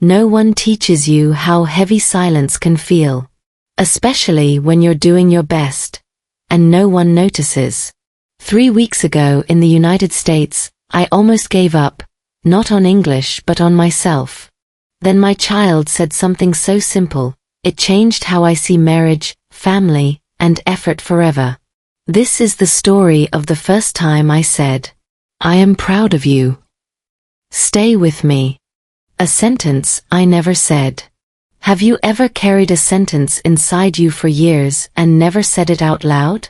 No one teaches you how heavy silence can feel. Especially when you're doing your best. And no one notices. 3 weeks ago in the United States, I almost gave up, not on English but on myself. Then my child said something so simple, it changed how I see marriage, family, and effort forever. This is the story of the first time I said, "I am proud of you. Stay with me." A sentence I never said. Have you ever carried a sentence inside you for years and never said it out loud?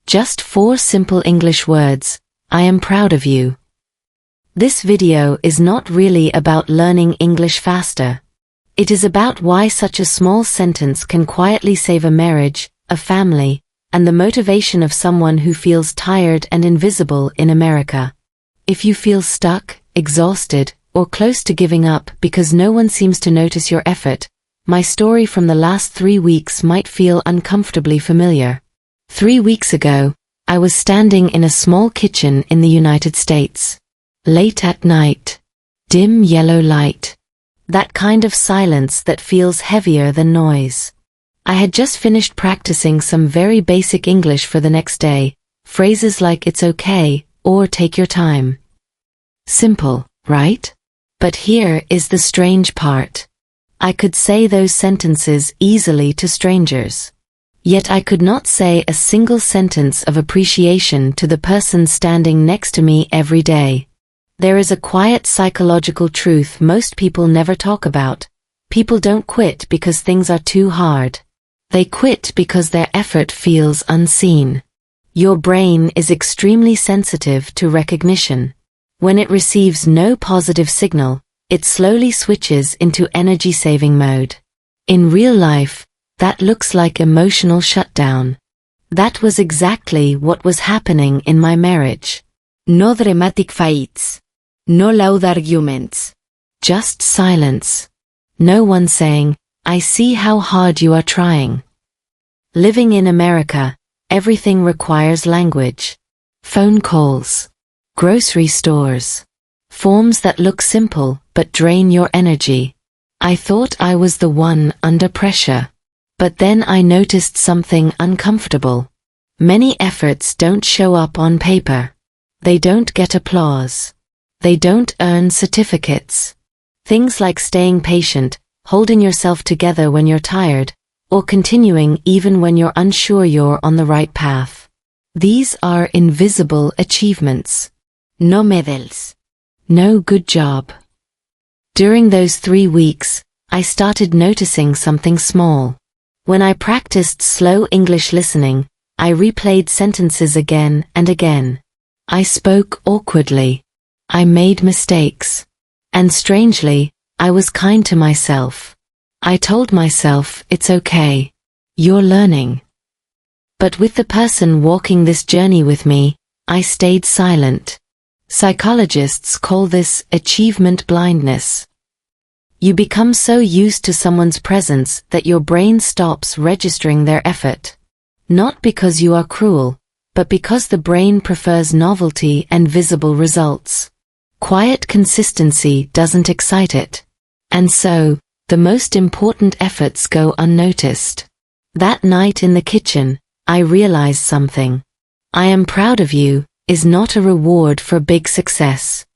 Just 4 simple English words, "I am proud of you." This video is not really about learning English faster. It is about why such a small sentence can quietly save a marriage, a family, and the motivation of someone who feels tired and invisible in America. If you feel stuck, exhausted, or close to giving up because no one seems to notice your effort, my story from the last 3 weeks might feel uncomfortably familiar. 3 weeks ago, I was standing in a small kitchen in the United States. Late at night. Dim yellow light. That kind of silence that feels heavier than noise. I had just finished practicing some very basic English for the next day, phrases like "it's okay" or "take your time." Simple, right? But here is the strange part. I could say those sentences easily to strangers. Yet I could not say a single sentence of appreciation to the person standing next to me every day. There is a quiet psychological truth most people never talk about. People don't quit because things are too hard. They quit because their effort feels unseen. Your brain is extremely sensitive to recognition. When it receives no positive signal, it slowly switches into energy-saving mode. In real life, that looks like emotional shutdown. That was exactly what was happening in my marriage. No dramatic fights. No loud arguments. Just silence. No one saying, "I see how hard you are trying." Living in America, everything requires language. Phone calls. Grocery stores. Forms that look simple but drain your energy. I thought I was the one under pressure. But then I noticed something uncomfortable. Many efforts don't show up on paper. They don't get applause. They don't earn certificates. Things like staying patient, holding yourself together when you're tired, or continuing even when you're unsure you're on the right path. These are invisible achievements. No medals. No good job. During those 3 weeks, I started noticing something small. When I practiced slow English listening, I replayed sentences again and again. I spoke awkwardly. I made mistakes. And strangely, I was kind to myself. I told myself, "It's okay. You're learning." But with the person walking this journey with me, I stayed silent. Psychologists call this achievement blindness. You become so used to someone's presence that your brain stops registering their effort. Not because you are cruel, but because the brain prefers novelty and visible results. Quiet consistency doesn't excite it. And so, the most important efforts go unnoticed. That night in the kitchen, I realized something. "I am proud of you" is not a reward for big success.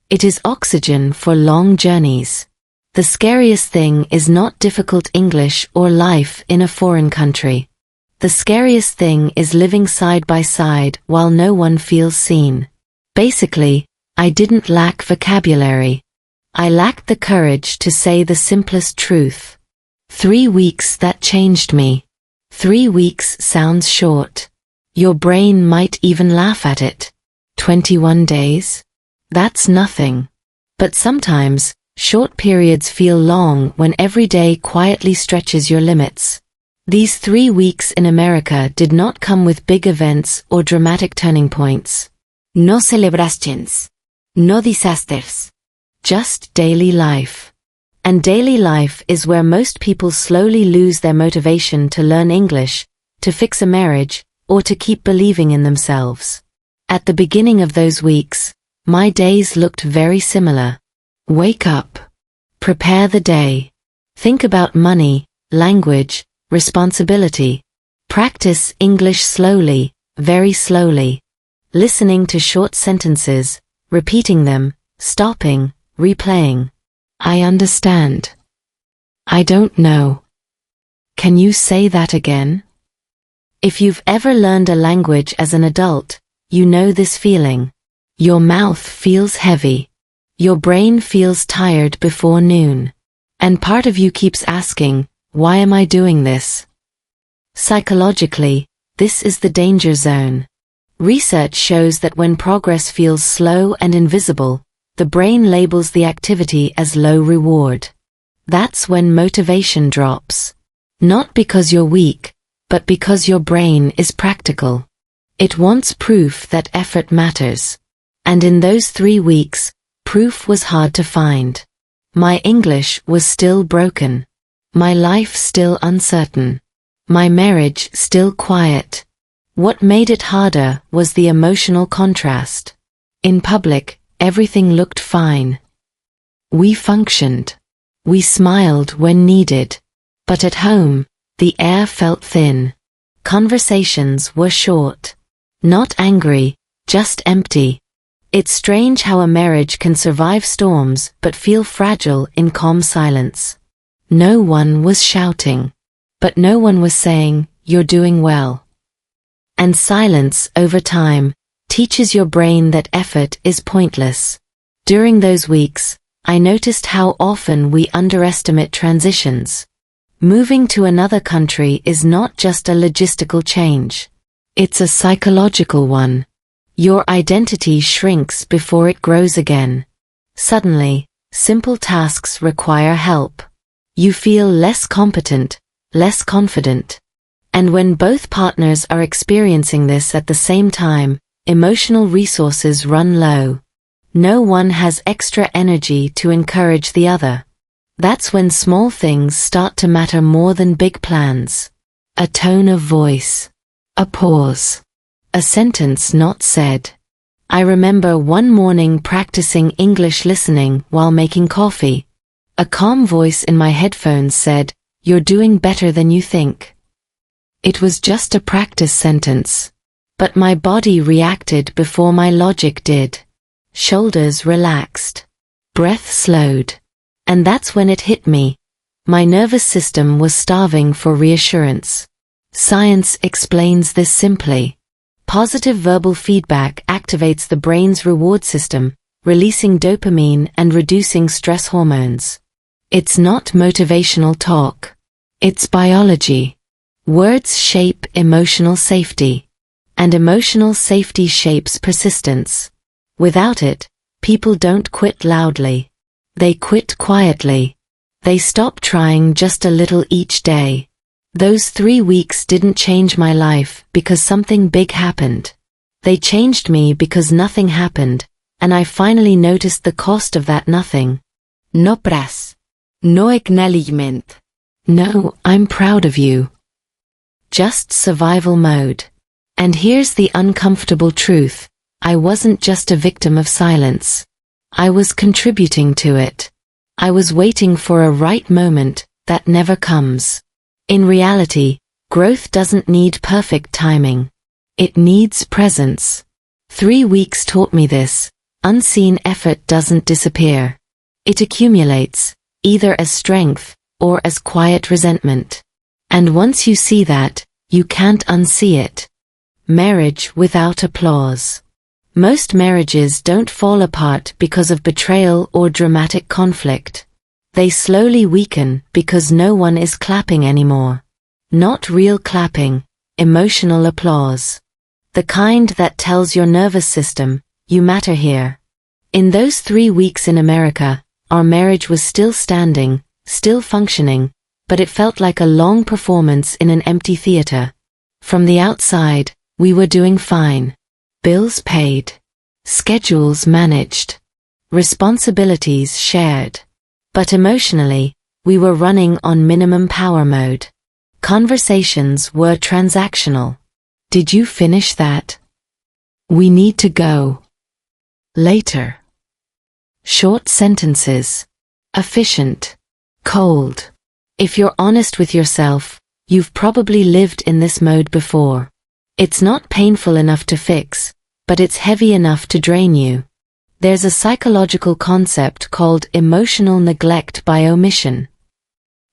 It is oxygen for long journeys. The scariest thing is not difficult English or life in a foreign country. The scariest thing is living side by side while no one feels seen. Basically, I didn't lack vocabulary. I lacked the courage to say the simplest truth. 3 weeks that changed me. 3 weeks sounds short. Your brain might even laugh at it. 21 days? That's nothing. But sometimes, short periods feel long when every day quietly stretches your limits. These 3 weeks in America did not come with big events or dramatic turning points. No celebrations. No disasters. Just daily life. And daily life is where most people slowly lose their motivation to learn English, to fix a marriage, or to keep believing in themselves. At the beginning of those weeks, my days looked very similar. Wake up. Prepare the day. Think about money, language, responsibility. Practice English slowly, very slowly. Listening to short sentences, repeating them, stopping, replaying. I understand. I don't know. Can you say that again? If you've ever learned a language as an adult, you know this feeling. Your mouth feels heavy. Your brain feels tired before noon. And part of you keeps asking, why am I doing this? Psychologically, this is the danger zone. Research shows that when progress feels slow and invisible, the brain labels the activity as low reward. That's when motivation drops. Not because you're weak, but because your brain is practical. It wants proof that effort matters. And in those 3 weeks, proof was hard to find. My English was still broken. My life still uncertain. My marriage still quiet. What made it harder was the emotional contrast. In public, everything looked fine. We functioned. We smiled when needed. But at home, the air felt thin. Conversations were short. Not angry, just empty. It's strange how a marriage can survive storms but feel fragile in calm silence. No one was shouting. But no one was saying, "You're doing well." And silence, over time, teaches your brain that effort is pointless. During those weeks, I noticed how often we underestimate transitions. Moving to another country is not just a logistical change. It's a psychological one. Your identity shrinks before it grows again. Suddenly, simple tasks require help. You feel less competent, less confident. And when both partners are experiencing this at the same time, emotional resources run low. No one has extra energy to encourage the other. That's when small things start to matter more than big plans. A tone of voice. A pause. A sentence not said. I remember one morning practicing English listening while making coffee. A calm voice in my headphones said, "You're doing better than you think." It was just a practice sentence. But my body reacted before my logic did. Shoulders relaxed. Breath slowed. And that's when it hit me. My nervous system was starving for reassurance. Science explains this simply. Positive verbal feedback activates the brain's reward system, releasing dopamine and reducing stress hormones. It's not motivational talk. It's biology. Words shape emotional safety. And emotional safety shapes persistence. Without it, people don't quit loudly. They quit quietly. They stop trying just a little each day. Those 3 weeks didn't change my life because something big happened. They changed me because nothing happened, and I finally noticed the cost of that nothing. No praise. No acknowledgement. No, I'm proud of you. Just survival mode. And here's the uncomfortable truth. I wasn't just a victim of silence. I was contributing to it. I was waiting for a right moment that never comes. In reality, growth doesn't need perfect timing. It needs presence. 3 weeks taught me this. Unseen effort doesn't disappear. It accumulates, either as strength or as quiet resentment. And once you see that, you can't unsee it. Marriage without applause. Most marriages don't fall apart because of betrayal or dramatic conflict. They slowly weaken because no one is clapping anymore. Not real clapping, emotional applause. The kind that tells your nervous system, you matter here. In those 3 weeks in America, our marriage was still standing, still functioning, but it felt like a long performance in an empty theater. From the outside, we were doing fine. Bills paid. Schedules managed. Responsibilities shared. But emotionally, we were running on minimum power mode. Conversations were transactional. Did you finish that? We need to go. Later. Short sentences. efficient, cold. If you're honest with yourself, you've probably lived in this mode before. It's not painful enough to fix, but it's heavy enough to drain you. There's a psychological concept called emotional neglect by omission.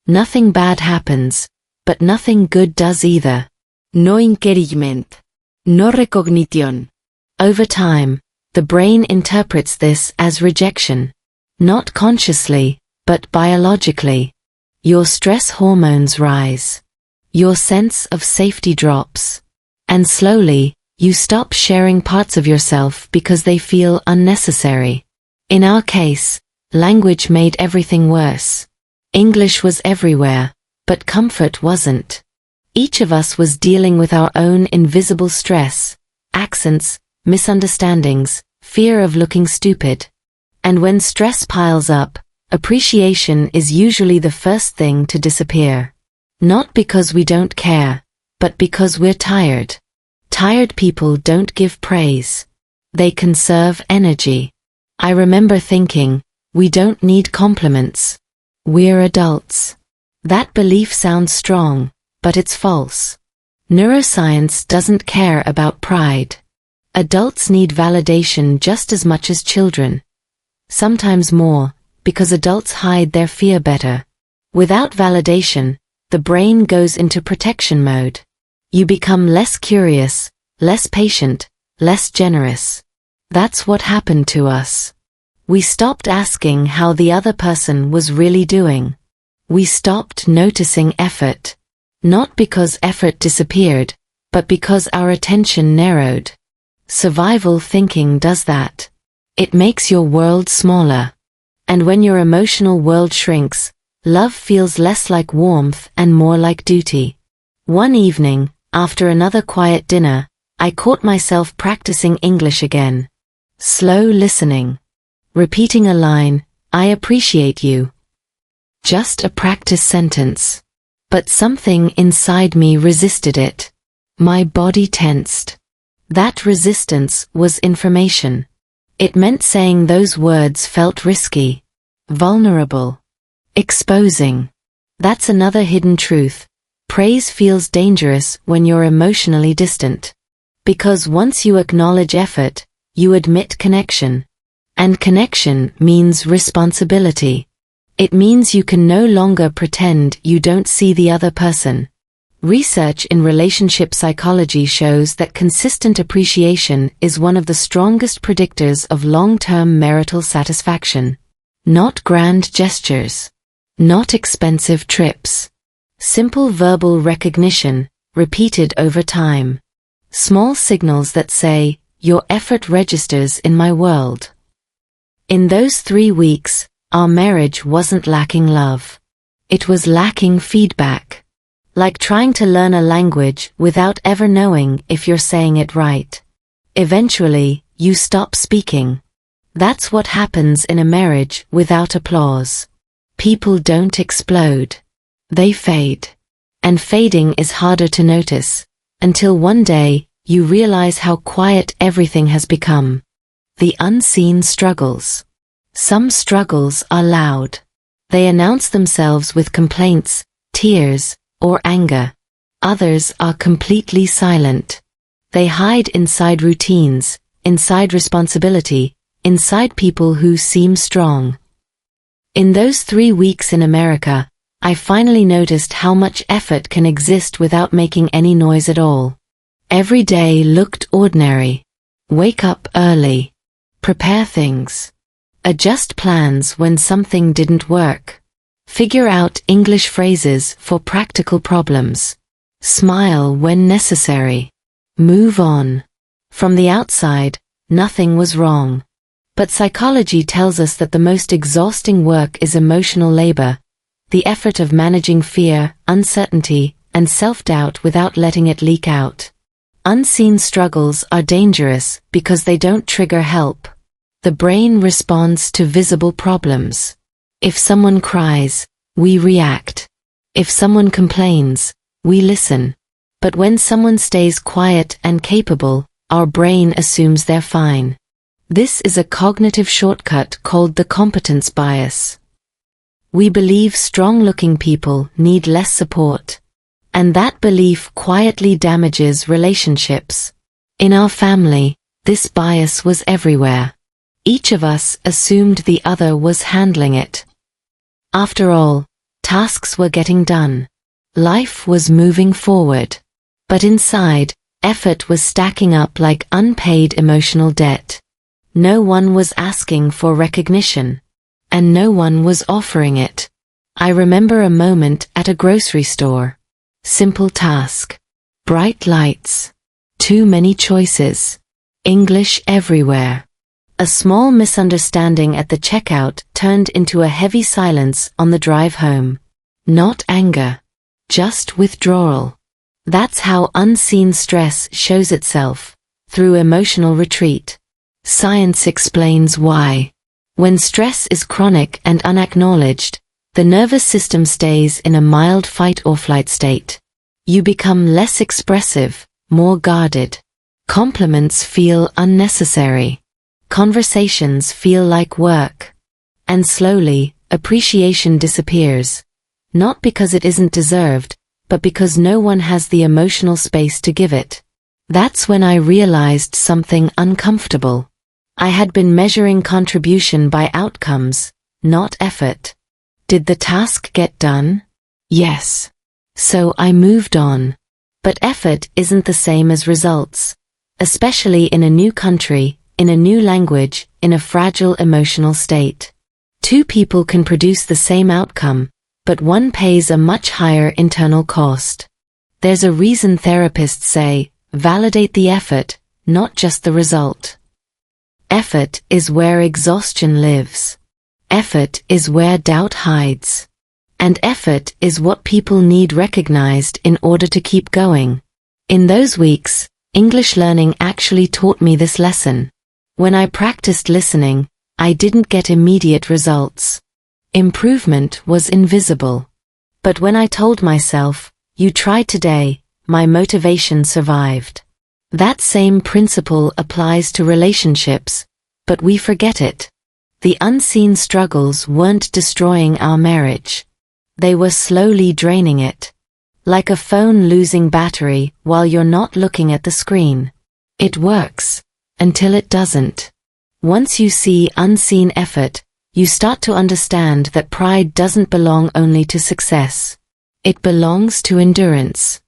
Nothing bad happens, but nothing good does either. No encouragement. No recognition. Over time, the brain interprets this as rejection. Not consciously, but biologically. Your stress hormones rise. Your sense of safety drops. And slowly, you stop sharing parts of yourself because they feel unnecessary. In our case, language made everything worse. English was everywhere, but comfort wasn't. Each of us was dealing with our own invisible stress, accents, misunderstandings, fear of looking stupid. And when stress piles up, appreciation is usually the first thing to disappear. Not because we don't care, but because we're tired. Tired people don't give praise. They conserve energy. I remember thinking, we don't need compliments. We're adults. That belief sounds strong, but it's false. Neuroscience doesn't care about pride. Adults need validation just as much as children. Sometimes more, because adults hide their fear better. Without validation, the brain goes into protection mode. You become less curious, less patient, less generous. That's what happened to us. We stopped asking how the other person was really doing. We stopped noticing effort. Not because effort disappeared, but because our attention narrowed. Survival thinking does that. It makes your world smaller. And when your emotional world shrinks, love feels less like warmth and more like duty. One evening, after another quiet dinner, I caught myself practicing English again. Slow listening. Repeating a line, I appreciate you. Just a practice sentence. But something inside me resisted it. My body tensed. That resistance was information. It meant saying those words felt risky, vulnerable, exposing. That's another hidden truth. Praise feels dangerous when you're emotionally distant. Because once you acknowledge effort, you admit connection. And connection means responsibility. It means you can no longer pretend you don't see the other person. Research in relationship psychology shows that consistent appreciation is one of the strongest predictors of long-term marital satisfaction. Not grand gestures. Not expensive trips. Simple verbal recognition, repeated over time. Small signals that say, your effort registers in my world. In those 3 weeks, our marriage wasn't lacking love. It was lacking feedback. Like trying to learn a language without ever knowing if you're saying it right. Eventually, you stop speaking. That's what happens in a marriage without applause. People don't explode. They fade. And fading is harder to notice, until one day, you realize how quiet everything has become. The unseen struggles. Some struggles are loud. They announce themselves with complaints, tears, or anger. Others are completely silent. They hide inside routines, inside responsibility, inside people who seem strong. In those 3 weeks in America, I finally noticed how much effort can exist without making any noise at all. Every day looked ordinary. Wake up early. Prepare things. Adjust plans when something didn't work. Figure out English phrases for practical problems. Smile when necessary. Move on. From the outside, nothing was wrong. But psychology tells us that the most exhausting work is emotional labor, the effort of managing fear, uncertainty, and self-doubt without letting it leak out. Unseen struggles are dangerous because they don't trigger help. The brain responds to visible problems. If someone cries, we react. If someone complains, we listen. But when someone stays quiet and capable, our brain assumes they're fine. This is a cognitive shortcut called the competence bias. We believe strong-looking people need less support. And that belief quietly damages relationships. In our family, this bias was everywhere. Each of us assumed the other was handling it. After all, tasks were getting done. Life was moving forward. But inside, effort was stacking up like unpaid emotional debt. No one was asking for recognition. And no one was offering it. I remember a moment at a grocery store. Simple task. Bright lights. Too many choices. English everywhere. A small misunderstanding at the checkout turned into a heavy silence on the drive home. Not anger. Just withdrawal. That's how unseen stress shows itself, through emotional retreat. Science explains why. When stress is chronic and unacknowledged, the nervous system stays in a mild fight-or-flight state. You become less expressive, more guarded. Compliments feel unnecessary. Conversations feel like work. And slowly, appreciation disappears. Not because it isn't deserved, but because no one has the emotional space to give it. That's when I realized something uncomfortable. I had been measuring contribution by outcomes, not effort. Did the task get done? Yes. So I moved on. But effort isn't the same as results. Especially in a new country, in a new language, in a fragile emotional state. Two people can produce the same outcome, but one pays a much higher internal cost. There's a reason therapists say, validate the effort, not just the result. Effort is where exhaustion lives. Effort is where doubt hides. And effort is what people need recognized in order to keep going. In those weeks, English learning actually taught me this lesson. When I practiced listening, I didn't get immediate results. Improvement was invisible. But when I told myself, you tried today, my motivation survived. That same principle applies to relationships, but we forget it. The unseen struggles weren't destroying our marriage. They were slowly draining it. Like a phone losing battery while you're not looking at the screen. It works, until it doesn't. Once you see unseen effort, you start to understand that pride doesn't belong only to success. It belongs to endurance.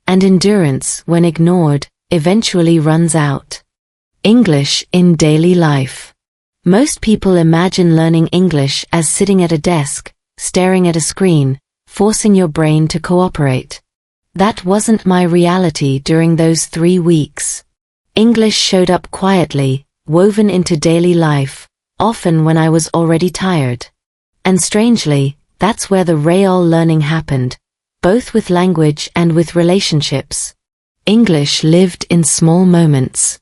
And endurance, when ignored, eventually runs out. English in daily life. Most people imagine learning English as sitting at a desk, staring at a screen, forcing your brain to cooperate. That wasn't my reality during those 3 weeks. English showed up quietly, woven into daily life, often when I was already tired. And strangely, that's where the real learning happened, both with language and with relationships. English lived in small moments.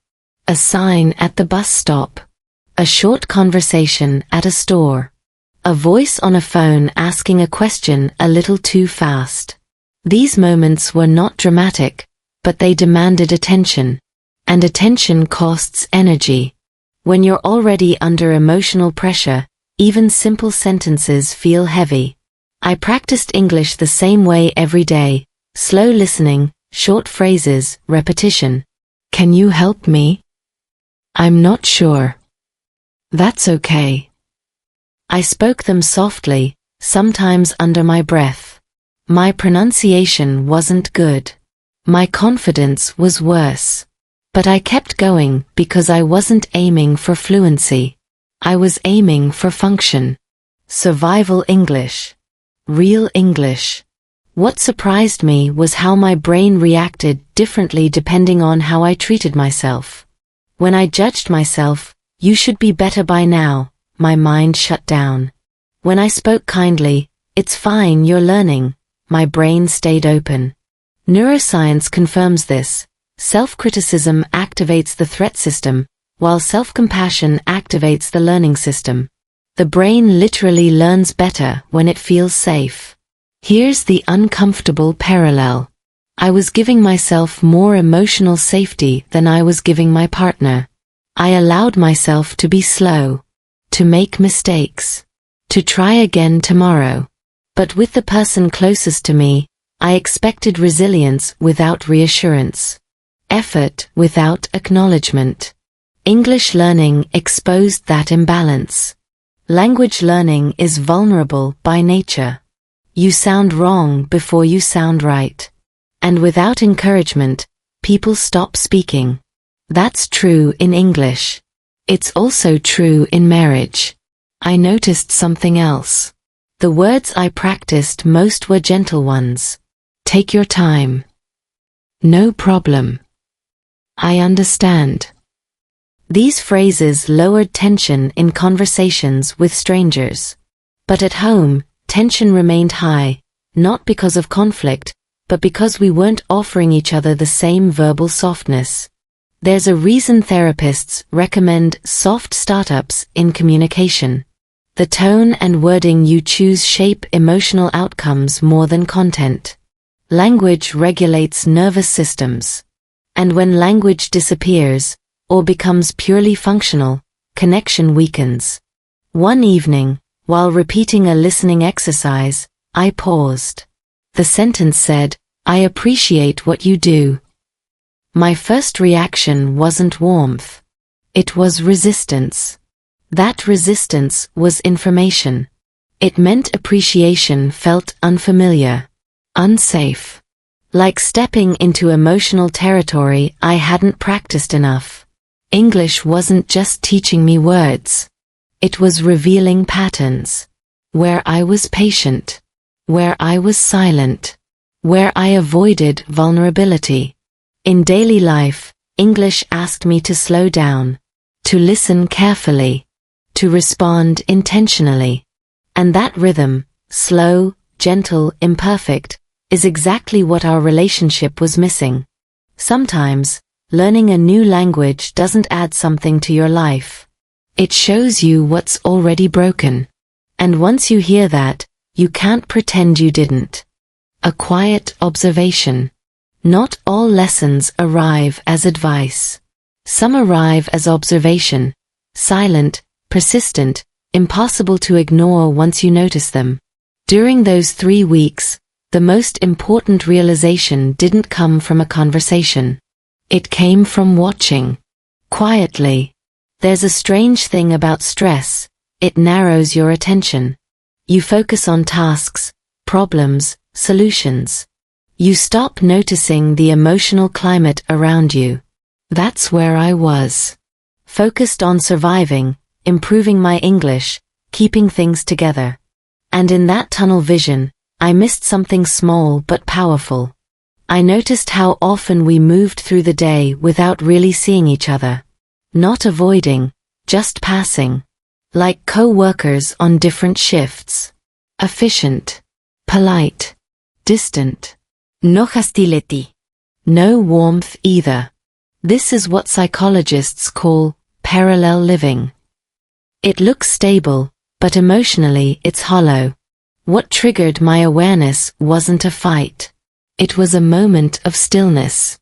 A sign at the bus stop. A short conversation at a store. A voice on a phone asking a question a little too fast. These moments were not dramatic, but they demanded attention. And attention costs energy. When you're already under emotional pressure, even simple sentences feel heavy. I practiced English the same way every day, slow listening, short phrases, repetition. Can you help me? I'm not sure. That's okay. I spoke them softly, sometimes under my breath. My pronunciation wasn't good. My confidence was worse. But I kept going because I wasn't aiming for fluency. I was aiming for function. Survival English. Real English. What surprised me was how my brain reacted differently depending on how I treated myself. When I judged myself, you should be better by now, my mind shut down. When I spoke kindly, it's fine, you're learning, my brain stayed open. Neuroscience confirms this. Self-criticism activates the threat system, while self-compassion activates the learning system. The brain literally learns better when it feels safe. Here's the uncomfortable parallel. I was giving myself more emotional safety than I was giving my partner. I allowed myself to be slow, to make mistakes, to try again tomorrow. But with the person closest to me, I expected resilience without reassurance, effort without acknowledgement. English learning exposed that imbalance. Language learning is vulnerable by nature. You sound wrong before you sound right. And without encouragement, people stop speaking. That's true in English. It's also true in marriage. I noticed something else. The words I practiced most were gentle ones. Take your time. No problem. I understand. These phrases lowered tension in conversations with strangers. But at home, tension remained high, not because of conflict, but because we weren't offering each other the same verbal softness. There's a reason therapists recommend soft startups in communication. The tone and wording you choose shape emotional outcomes more than content. Language regulates nervous systems. And when language disappears, or becomes purely functional, connection weakens. One evening, while repeating a listening exercise, I paused. The sentence said, "I appreciate what you do." My first reaction wasn't warmth. It was resistance. That resistance was information. It meant appreciation felt unfamiliar, unsafe. Like stepping into emotional territory I hadn't practiced enough. English wasn't just teaching me words. It was revealing patterns. Where I was patient. Where I was silent. Where I avoided vulnerability. In daily life, English asked me to slow down. To listen carefully. To respond intentionally. And that rhythm, slow, gentle, imperfect, is exactly what our relationship was missing. Sometimes, learning a new language doesn't add something to your life. It shows you what's already broken. And once you hear that, you can't pretend you didn't. A quiet observation. Not all lessons arrive as advice. Some arrive as observation, silent, persistent, impossible to ignore once you notice them. During those 3 weeks, the most important realization didn't come from a conversation. It came from watching. Quietly. There's a strange thing about stress. It narrows your attention. You focus on tasks, problems, solutions. You stop noticing the emotional climate around you. That's where I was. Focused on surviving, improving my English, keeping things together. And in that tunnel vision, I missed something small but powerful. I noticed how often we moved through the day without really seeing each other. Not avoiding, just passing. Like co-workers on different shifts. Efficient. Polite. Distant. No hostility. No warmth either. This is what psychologists call parallel living. It looks stable, but emotionally it's hollow. What triggered my awareness wasn't a fight. It was a moment of stillness.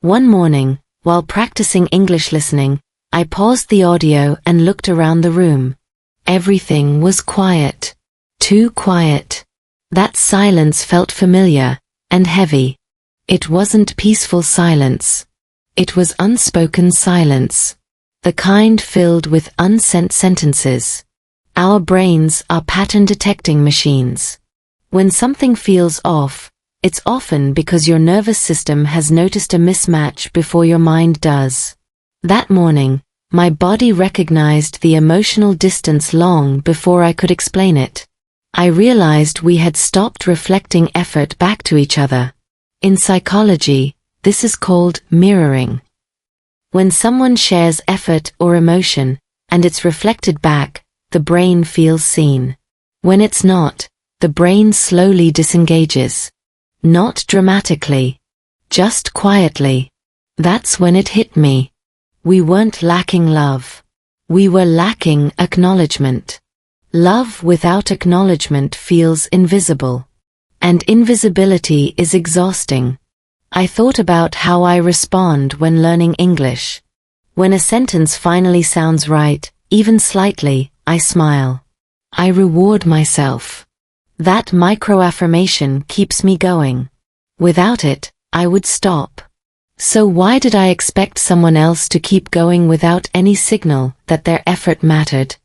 One morning, while practicing English listening, I paused the audio and looked around the room. Everything was quiet. Too quiet. That silence felt familiar and heavy. It wasn't peaceful silence. It was unspoken silence. The kind filled with unsent sentences. Our brains are pattern-detecting machines. When something feels off, it's often because your nervous system has noticed a mismatch before your mind does. That morning, my body recognized the emotional distance long before I could explain it. I realized we had stopped reflecting effort back to each other. In psychology, this is called mirroring. When someone shares effort or emotion, and it's reflected back, the brain feels seen. When it's not, the brain slowly disengages. Not dramatically. Just quietly. That's when it hit me. We weren't lacking love. We were lacking acknowledgement. Love without acknowledgement feels invisible. And invisibility is exhausting. I thought about how I respond when learning English. When a sentence finally sounds right, even slightly, I smile. I reward myself. That micro-affirmation keeps me going. Without it, I would stop. So why did I expect someone else to keep going without any signal that their effort mattered?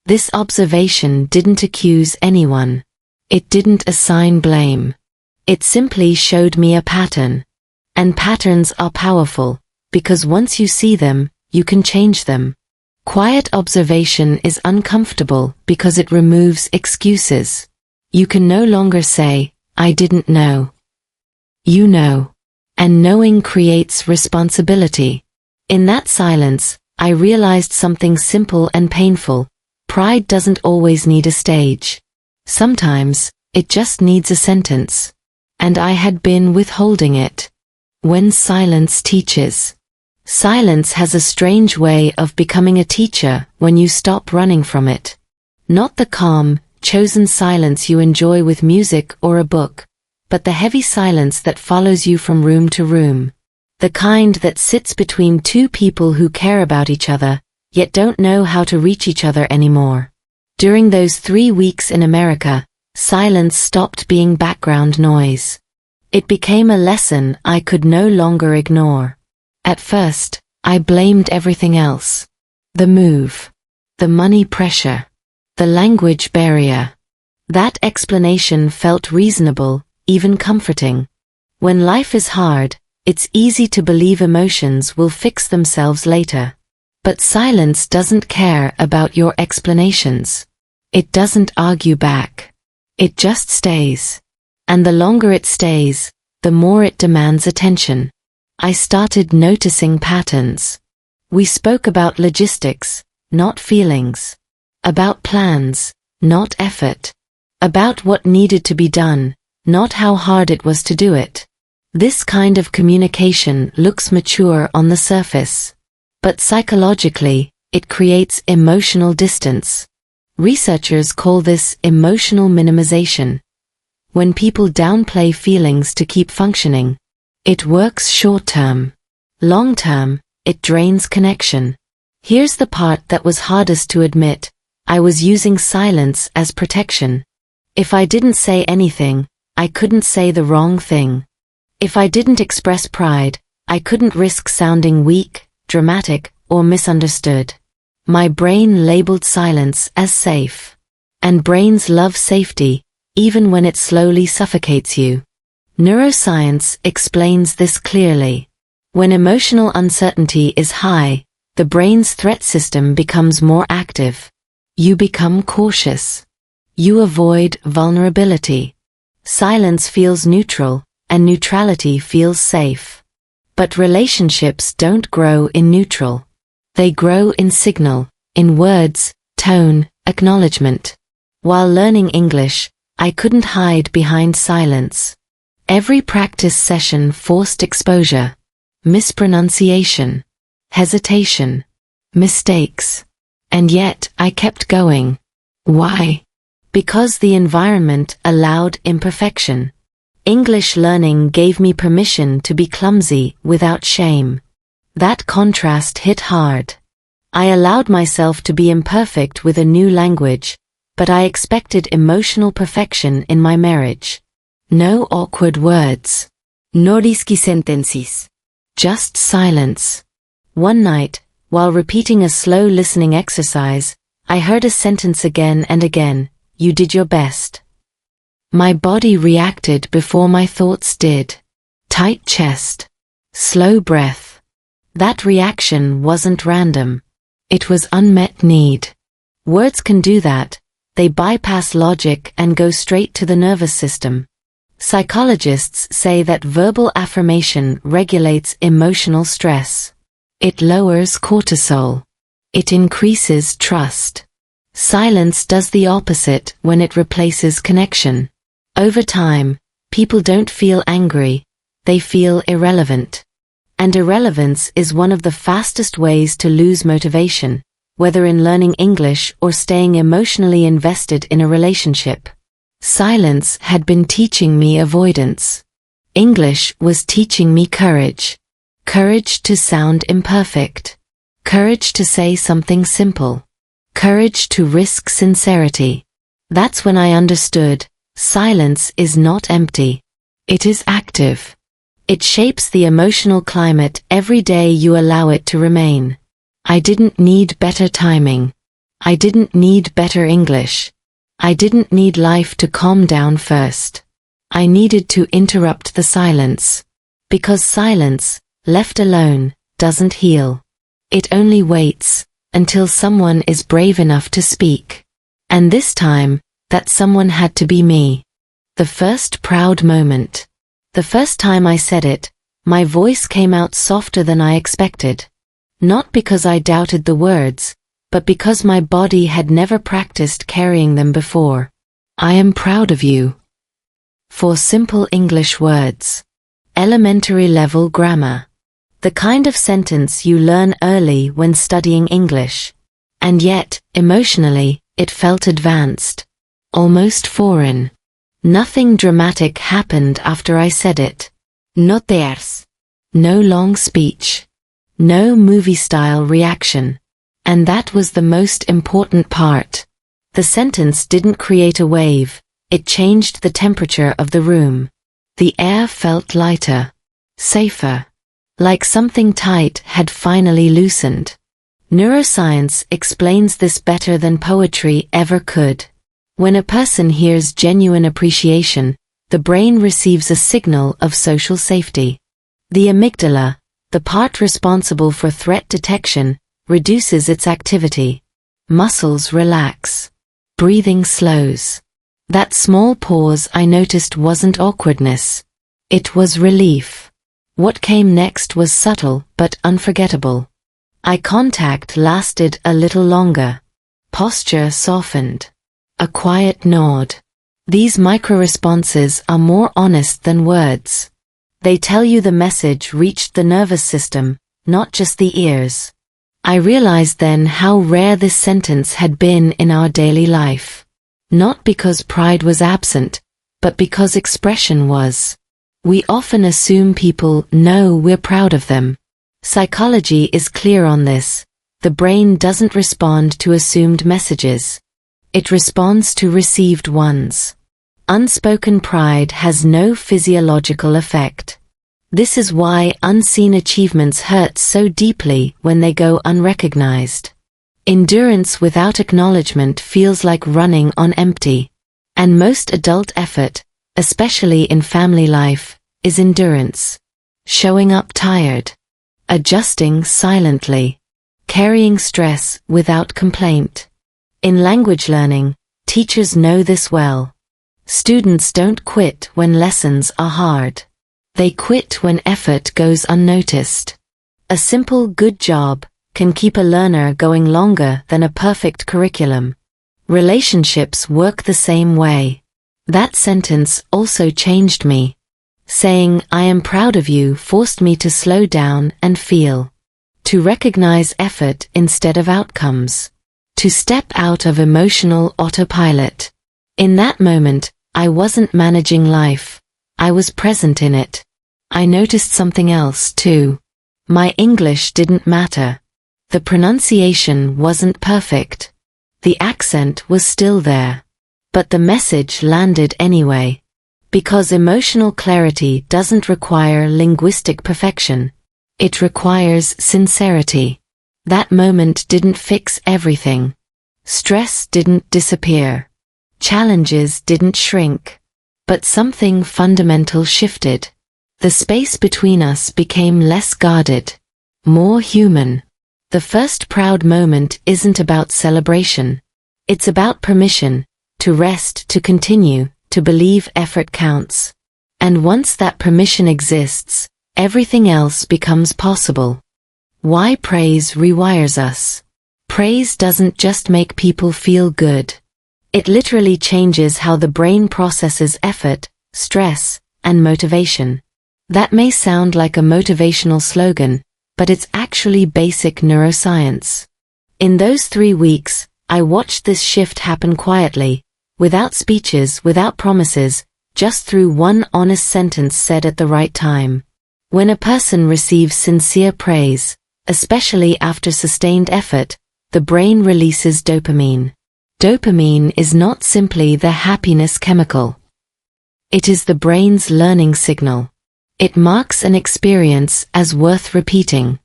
This observation didn't accuse anyone. It didn't assign blame. It simply showed me a pattern. And patterns are powerful, because once you see them, you can change them. Quiet observation is uncomfortable because it removes excuses. You can no longer say, "I didn't know." You know. And knowing creates responsibility. In that silence, I realized something simple and painful. Pride doesn't always need a stage. Sometimes, it just needs a sentence. And I had been withholding it. When silence teaches. Silence has a strange way of becoming a teacher when you stop running from it. Not the calm, chosen silence you enjoy with music or a book, but the heavy silence that follows you from room to room. The kind that sits between two people who care about each other, yet don't know how to reach each other anymore. During those 3 weeks in America, silence stopped being background noise. It became a lesson I could no longer ignore. At first, I blamed everything else. The move. The money pressure. The language barrier. That explanation felt reasonable, even comforting. When life is hard, it's easy to believe emotions will fix themselves later. But silence doesn't care about your explanations. It doesn't argue back. It just stays. And the longer it stays, the more it demands attention. I started noticing patterns. We spoke about logistics, not feelings. About plans, not effort. About what needed to be done, not how hard it was to do it. This kind of communication looks mature on the surface. But psychologically, it creates emotional distance. Researchers call this emotional minimization. When people downplay feelings to keep functioning, it works short-term. Long-term, it drains connection. Here's the part that was hardest to admit. I was using silence as protection. If I didn't say anything, I couldn't say the wrong thing. If I didn't express pride, I couldn't risk sounding weak, dramatic, or misunderstood. My brain labeled silence as safe. And brains love safety, even when it slowly suffocates you. Neuroscience explains this clearly. When emotional uncertainty is high, the brain's threat system becomes more active. You become cautious. You avoid vulnerability. Silence feels neutral, and neutrality feels safe. But relationships don't grow in neutral. They grow in signal, in words, tone, acknowledgement. While learning English, I couldn't hide behind silence. Every practice session forced exposure. Mispronunciation. Hesitation. Mistakes. And yet, I kept going. Why? Because the environment allowed imperfection. English learning gave me permission to be clumsy without shame. That contrast hit hard. I allowed myself to be imperfect with a new language, but I expected emotional perfection in my marriage. No awkward words. No risky sentences. Just silence. One night, while repeating a slow listening exercise, I heard a sentence again and again. You did your best. My body reacted before my thoughts did. Tight chest. Slow breath. That reaction wasn't random. It was unmet need. Words can do that. They bypass logic and go straight to the nervous system. Psychologists say that verbal affirmation regulates emotional stress. It lowers cortisol. It increases trust. Silence does the opposite when it replaces connection. Over time, people don't feel angry, they feel irrelevant. And irrelevance is one of the fastest ways to lose motivation, whether in learning English or staying emotionally invested in a relationship. Silence had been teaching me avoidance. English was teaching me courage. Courage to sound imperfect. Courage to say something simple. Courage to risk sincerity. That's when I understood, silence is not empty. It is active. It shapes the emotional climate every day you allow it to remain. I didn't need better timing. I didn't need better English. I didn't need life to calm down first. I needed to interrupt the silence. Because silence, left alone, doesn't heal. It only waits until someone is brave enough to speak. And this time, that someone had to be me. The first proud moment. The first time I said it, my voice came out softer than I expected. Not because I doubted the words, but because my body had never practiced carrying them before. I am proud of you. 4 simple English words. Elementary level grammar. The kind of sentence you learn early when studying English. And yet, emotionally, it felt advanced. Almost foreign. Nothing dramatic happened after I said it. No tears. No long speech. No movie-style reaction. And that was the most important part. The sentence didn't create a wave, it changed the temperature of the room. The air felt lighter. Safer. Like something tight had finally loosened. Neuroscience explains this better than poetry ever could. When a person hears genuine appreciation, the brain receives a signal of social safety. The amygdala, the part responsible for threat detection, reduces its activity. Muscles relax. Breathing slows. That small pause I noticed wasn't awkwardness. It was relief. What came next was subtle but unforgettable. Eye contact lasted a little longer. Posture softened. A quiet nod. These micro-responses are more honest than words. They tell you the message reached the nervous system, not just the ears. I realized then how rare this sentence had been in our daily life. Not because pride was absent, but because expression was. We often assume people know we're proud of them. Psychology is clear on this. The brain doesn't respond to assumed messages. It responds to received ones. Unspoken pride has no physiological effect. This is why unseen achievements hurt so deeply when they go unrecognized. Endurance without acknowledgement feels like running on empty. And most adult effort, especially in family life, is endurance. Showing up tired. Adjusting silently. Carrying stress without complaint. In language learning, teachers know this well. Students don't quit when lessons are hard. They quit when effort goes unnoticed. A simple good job can keep a learner going longer than a perfect curriculum. Relationships work the same way. That sentence also changed me. Saying, I am proud of you forced me to slow down and feel. To recognize effort instead of outcomes. To step out of emotional autopilot. In that moment, I wasn't managing life. I was present in it. I noticed something else too. My English didn't matter. The pronunciation wasn't perfect. The accent was still there. But the message landed anyway. Because emotional clarity doesn't require linguistic perfection. It requires sincerity. That moment didn't fix everything. Stress didn't disappear. Challenges didn't shrink. But something fundamental shifted. The space between us became less guarded. More human. The first proud moment isn't about celebration. It's about permission. To rest, to continue, to believe effort counts. And once that permission exists, everything else becomes possible. Why praise rewires us? Praise doesn't just make people feel good. It literally changes how the brain processes effort, stress, and motivation. That may sound like a motivational slogan, but it's actually basic neuroscience. In those 3 weeks, I watched this shift happen quietly, without speeches, without promises, just through one honest sentence said at the right time. When a person receives sincere praise, especially after sustained effort, the brain releases dopamine. Dopamine is not simply the happiness chemical. It is the brain's learning signal. It marks an experience as worth repeating.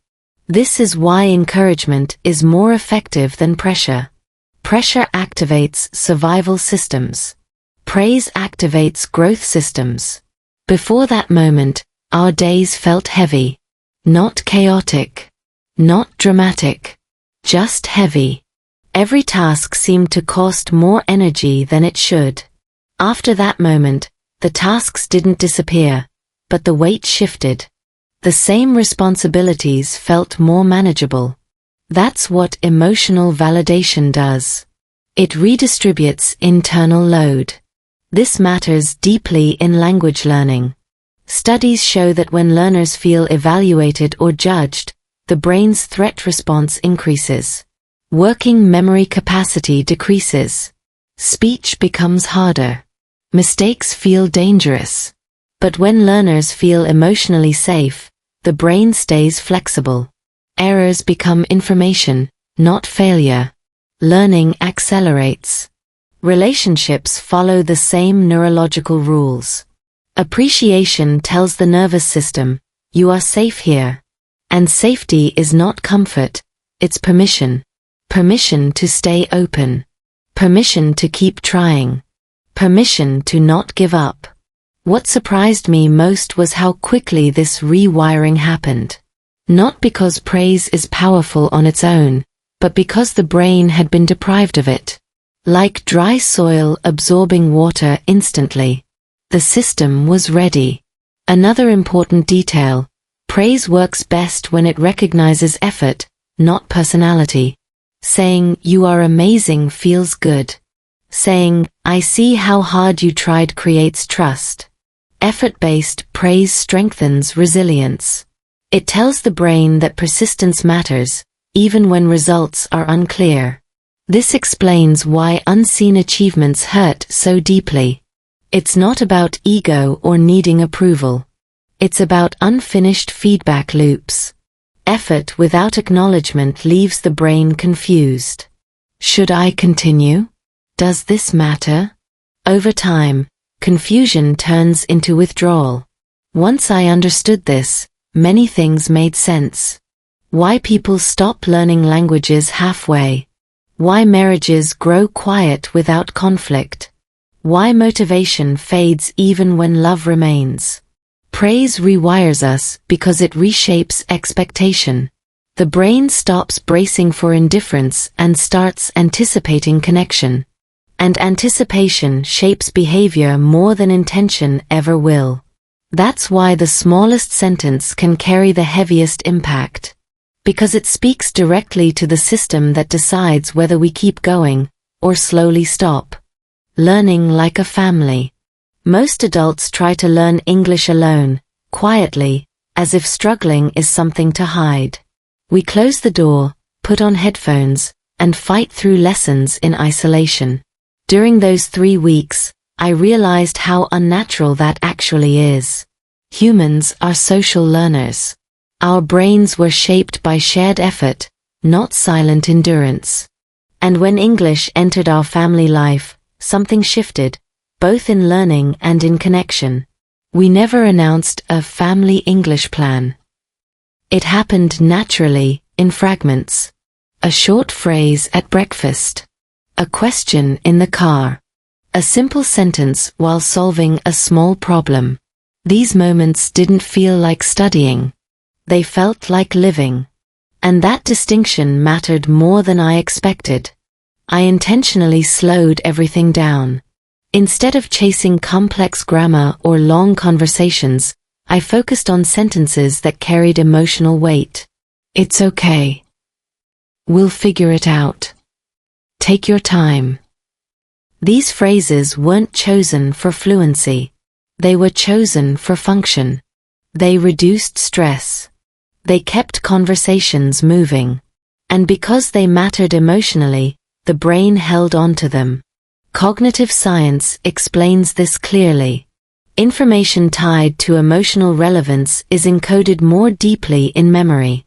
This is why encouragement is more effective than pressure. Pressure activates survival systems. Praise activates growth systems. Before that moment, our days felt heavy. Not chaotic. Not dramatic. Just heavy. Every task seemed to cost more energy than it should. After that moment, the tasks didn't disappear, but the weight shifted. The same responsibilities felt more manageable. That's what emotional validation does. It redistributes internal load. This matters deeply in language learning. Studies show that when learners feel evaluated or judged, the brain's threat response increases. Working memory capacity decreases. Speech becomes harder. Mistakes feel dangerous. But when learners feel emotionally safe, the brain stays flexible. Errors become information, not failure. Learning accelerates. Relationships follow the same neurological rules. Appreciation tells the nervous system, you are safe here. And safety is not comfort, it's permission. Permission to stay open. Permission to keep trying. Permission to not give up. What surprised me most was how quickly this rewiring happened. Not because praise is powerful on its own, but because the brain had been deprived of it. Like dry soil absorbing water instantly. The system was ready. Another important detail, praise works best when it recognizes effort, not personality. Saying, you are amazing feels good. Saying, I see how hard you tried creates trust. Effort-based praise strengthens resilience. It tells the brain that persistence matters, even when results are unclear. This explains why unseen achievements hurt so deeply. It's not about ego or needing approval. It's about unfinished feedback loops. Effort without acknowledgement leaves the brain confused. Should I continue? Does this matter? Over time, confusion turns into withdrawal. Once I understood this, many things made sense. Why people stop learning languages halfway. Why marriages grow quiet without conflict. Why motivation fades even when love remains. Praise rewires us because it reshapes expectation. The brain stops bracing for indifference and starts anticipating connection. And anticipation shapes behavior more than intention ever will. That's why the smallest sentence can carry the heaviest impact. Because it speaks directly to the system that decides whether we keep going, or slowly stop. Learning like a family. Most adults try to learn English alone, quietly, as if struggling is something to hide. We close the door, put on headphones, and fight through lessons in isolation. During those 3 weeks, I realized how unnatural that actually is. Humans are social learners. Our brains were shaped by shared effort, not silent endurance. And when English entered our family life, something shifted, both in learning and in connection. We never announced a family English plan. It happened naturally, in fragments. A short phrase at breakfast. A question in the car. A simple sentence while solving a small problem. These moments didn't feel like studying. They felt like living. And that distinction mattered more than I expected. I intentionally slowed everything down. Instead of chasing complex grammar or long conversations, I focused on sentences that carried emotional weight. It's okay. We'll figure it out. Take your time. These phrases weren't chosen for fluency. They were chosen for function. They reduced stress. They kept conversations moving. And because they mattered emotionally, the brain held on to them. Cognitive science explains this clearly. Information tied to emotional relevance is encoded more deeply in memory.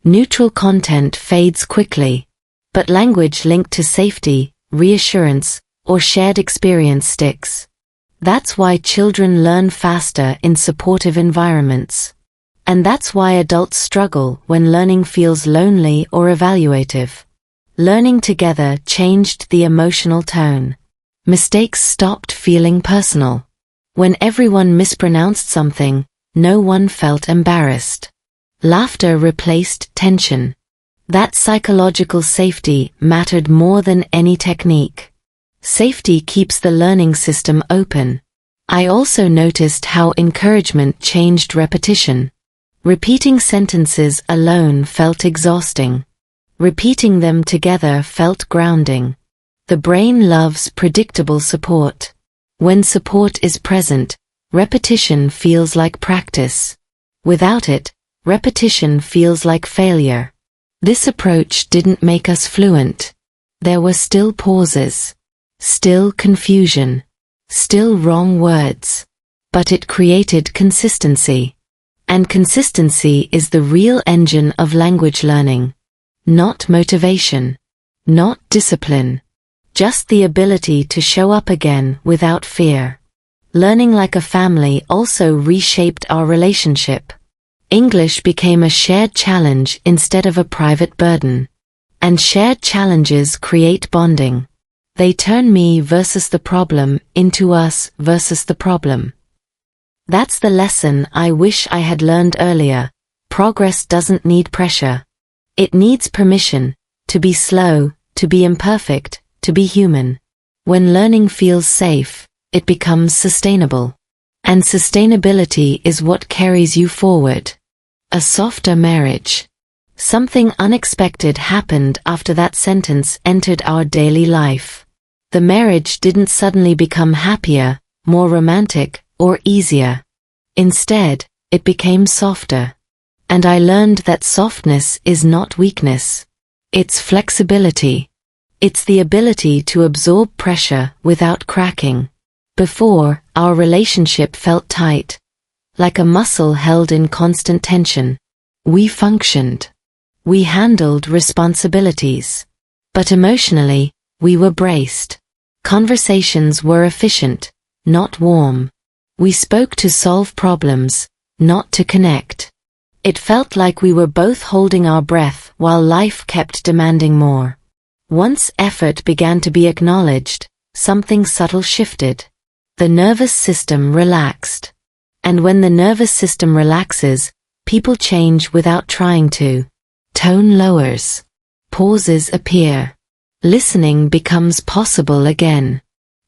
Neutral content fades quickly. But language linked to safety, reassurance, or shared experience sticks. That's why children learn faster in supportive environments. And that's why adults struggle when learning feels lonely or evaluative. Learning together changed the emotional tone. Mistakes stopped feeling personal. When everyone mispronounced something, no one felt embarrassed. Laughter replaced tension. That psychological safety mattered more than any technique. Safety keeps the learning system open. I also noticed how encouragement changed repetition. Repeating sentences alone felt exhausting. Repeating them together felt grounding. The brain loves predictable support. When support is present, repetition feels like practice. Without it, repetition feels like failure. This approach didn't make us fluent. There were still pauses. Still confusion. Still wrong words. But it created consistency. And consistency is the real engine of language learning. Not motivation. Not discipline. Just the ability to show up again without fear. Learning like a family also reshaped our relationship. English became a shared challenge instead of a private burden. And shared challenges create bonding. They turn me versus the problem into us versus the problem. That's the lesson I wish I had learned earlier. Progress doesn't need pressure. It needs permission, to be slow, to be imperfect, to be human. When learning feels safe, it becomes sustainable. And sustainability is what carries you forward. A softer marriage. Something unexpected happened after that sentence entered our daily life. The marriage didn't suddenly become happier, more romantic, or easier. Instead, it became softer. And I learned that softness is not weakness. It's flexibility. It's the ability to absorb pressure without cracking. Before, our relationship felt tight. Like a muscle held in constant tension. We functioned. We handled responsibilities. But emotionally, we were braced. Conversations were efficient, not warm. We spoke to solve problems, not to connect. It felt like we were both holding our breath while life kept demanding more. Once effort began to be acknowledged, something subtle shifted. The nervous system relaxed. And when the nervous system relaxes, people change without trying to. Tone lowers. Pauses appear. Listening becomes possible again.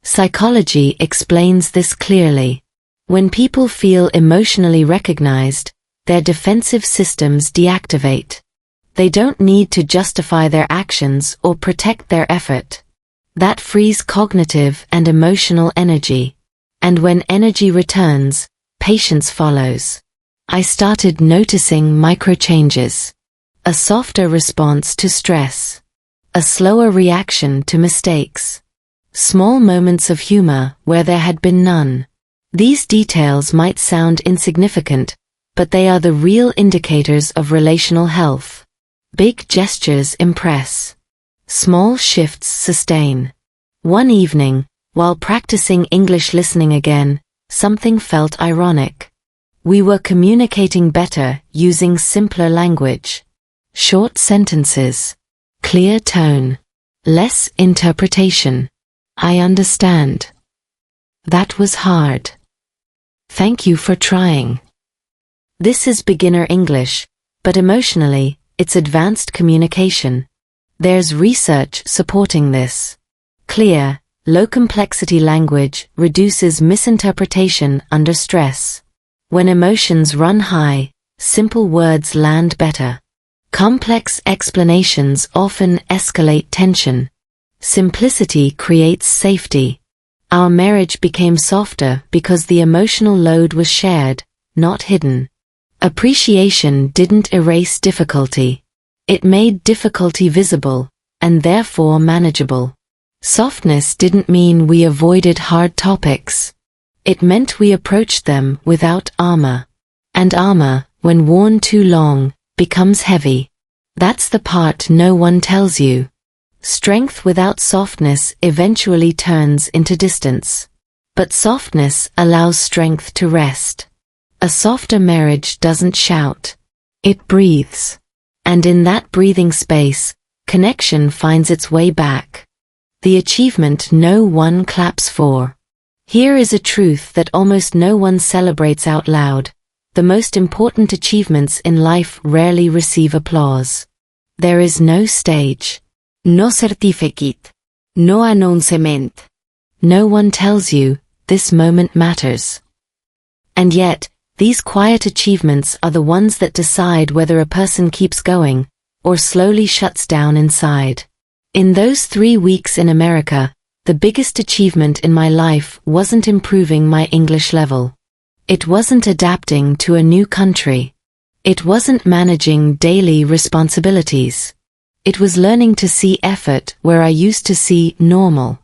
Psychology explains this clearly. When people feel emotionally recognized, their defensive systems deactivate. They don't need to justify their actions or protect their effort. That frees cognitive and emotional energy. And when energy returns, patience follows. I started noticing micro-changes. A softer response to stress. A slower reaction to mistakes. Small moments of humor where there had been none. These details might sound insignificant, but they are the real indicators of relational health. Big gestures impress. Small shifts sustain. One evening, while practicing English listening again, something felt ironic. We were communicating better using simpler language. Short sentences. Clear tone. Less interpretation. I understand. That was hard. Thank you for trying. This is beginner English, but emotionally, it's advanced communication. There's research supporting this. Clear, low-complexity language reduces misinterpretation under stress. When emotions run high, simple words land better. Complex explanations often escalate tension. Simplicity creates safety. Our marriage became softer because the emotional load was shared, not hidden. Appreciation didn't erase difficulty. It made difficulty visible, and therefore manageable. Softness didn't mean we avoided hard topics. It meant we approached them without armor. And armor, when worn too long, becomes heavy. That's the part no one tells you. Strength without softness eventually turns into distance. But softness allows strength to rest. A softer marriage doesn't shout. It breathes. And in that breathing space, connection finds its way back. The achievement no one claps for. Here is a truth that almost no one celebrates out loud. The most important achievements in life rarely receive applause. There is no stage. No certificate. No announcement. No one tells you, this moment matters. And yet, these quiet achievements are the ones that decide whether a person keeps going, or slowly shuts down inside. In those 3 weeks in America, the biggest achievement in my life wasn't improving my English level. It wasn't adapting to a new country. It wasn't managing daily responsibilities. It was learning to see effort where I used to see normal.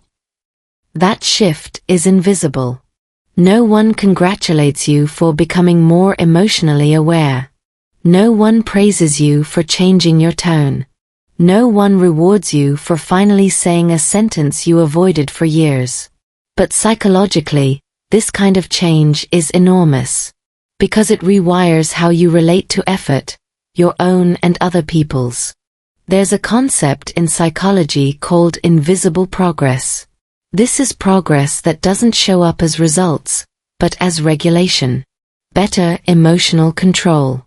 That shift is invisible. No one congratulates you for becoming more emotionally aware. No one praises you for changing your tone. No one rewards you for finally saying a sentence you avoided for years. But psychologically, this kind of change is enormous. Because it rewires how you relate to effort, your own and other people's. There's a concept in psychology called invisible progress. This is progress that doesn't show up as results, but as regulation. Better emotional control.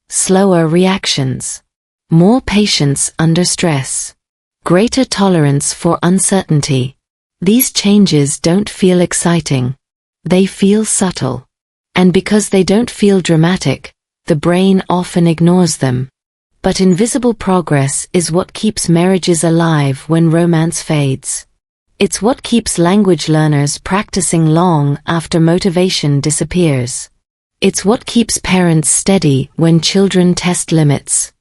Slower reactions. More patience under stress. Greater tolerance for uncertainty. These changes don't feel exciting. They feel subtle. And because they don't feel dramatic, the brain often ignores them. But invisible progress is what keeps marriages alive when romance fades. It's what keeps language learners practicing long after motivation disappears. It's what keeps parents steady when children test limits.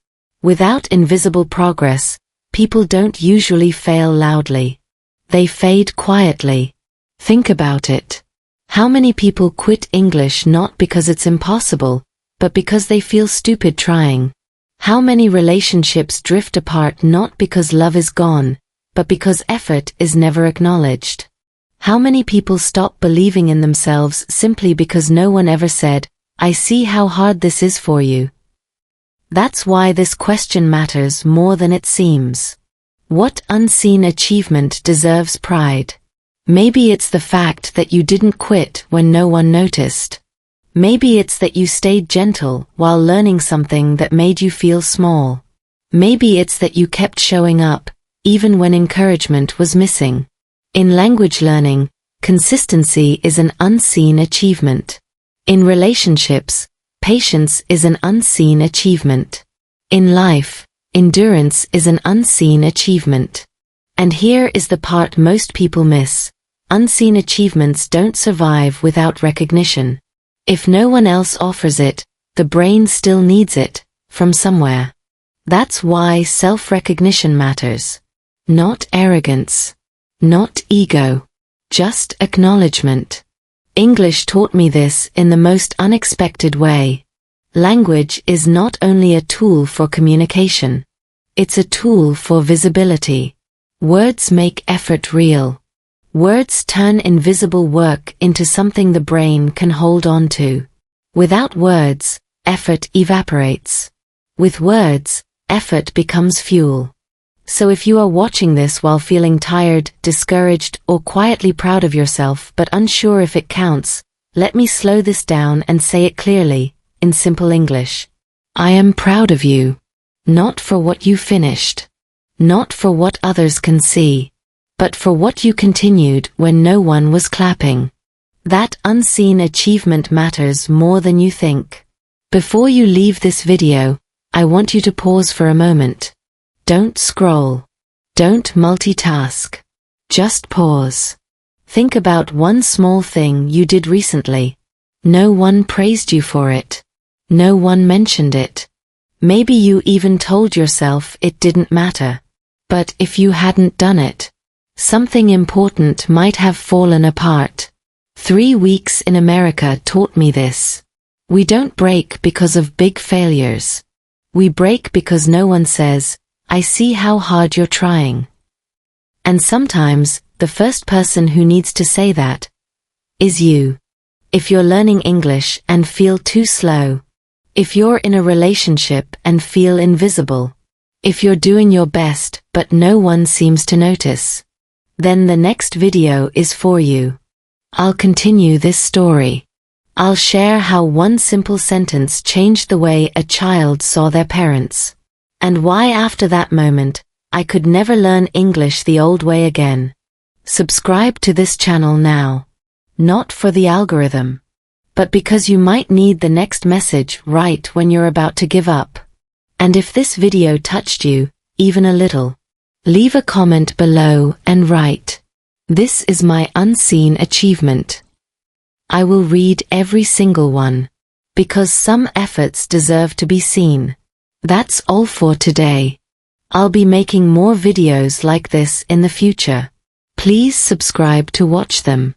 Without invisible progress, people don't usually fail loudly. They fade quietly. Think about it. How many people quit English not because it's impossible, but because they feel stupid trying? How many relationships drift apart not because love is gone, but because effort is never acknowledged? How many people stop believing in themselves simply because no one ever said, I see how hard this is for you? That's why this question matters more than it seems. What unseen achievement deserves pride? Maybe it's the fact that you didn't quit when no one noticed. Maybe it's that you stayed gentle while learning something that made you feel small. Maybe it's that you kept showing up, even when encouragement was missing. In language learning, consistency is an unseen achievement. In relationships, patience is an unseen achievement. In life, endurance is an unseen achievement. And here is the part most people miss. Unseen achievements don't survive without recognition. If no one else offers it, the brain still needs it, from somewhere. That's why self-recognition matters. Not arrogance. Not ego. Just acknowledgement. English taught me this in the most unexpected way. Language is not only a tool for communication. It's a tool for visibility. Words make effort real. Words turn invisible work into something the brain can hold on to. Without words, effort evaporates. With words, effort becomes fuel. So if you are watching this while feeling tired, discouraged, or quietly proud of yourself but unsure if it counts, let me slow this down and say it clearly, in simple English. I am proud of you. Not for what you finished. Not for what others can see. But for what you continued when no one was clapping. That unseen achievement matters more than you think. Before you leave this video, I want you to pause for a moment. Don't scroll. Don't multitask. Just pause. Think about one small thing you did recently. No one praised you for it. No one mentioned it. Maybe you even told yourself it didn't matter. But if you hadn't done it, something important might have fallen apart. 3 weeks in America taught me this. We don't break because of big failures. We break because no one says, I see how hard you're trying. And sometimes, the first person who needs to say that is you. If you're learning English and feel too slow. If you're in a relationship and feel invisible. If you're doing your best but no one seems to notice. Then the next video is for you. I'll continue this story. I'll share how one simple sentence changed the way a child saw their parents. And why after that moment, I could never learn English the old way again. Subscribe to this channel now. Not for the algorithm, but because you might need the next message right when you're about to give up. And if this video touched you, even a little, leave a comment below and write, "This is my unseen achievement." I will read every single one, because some efforts deserve to be seen. That's all for today. I'll be making more videos like this in the future. Please subscribe to watch them.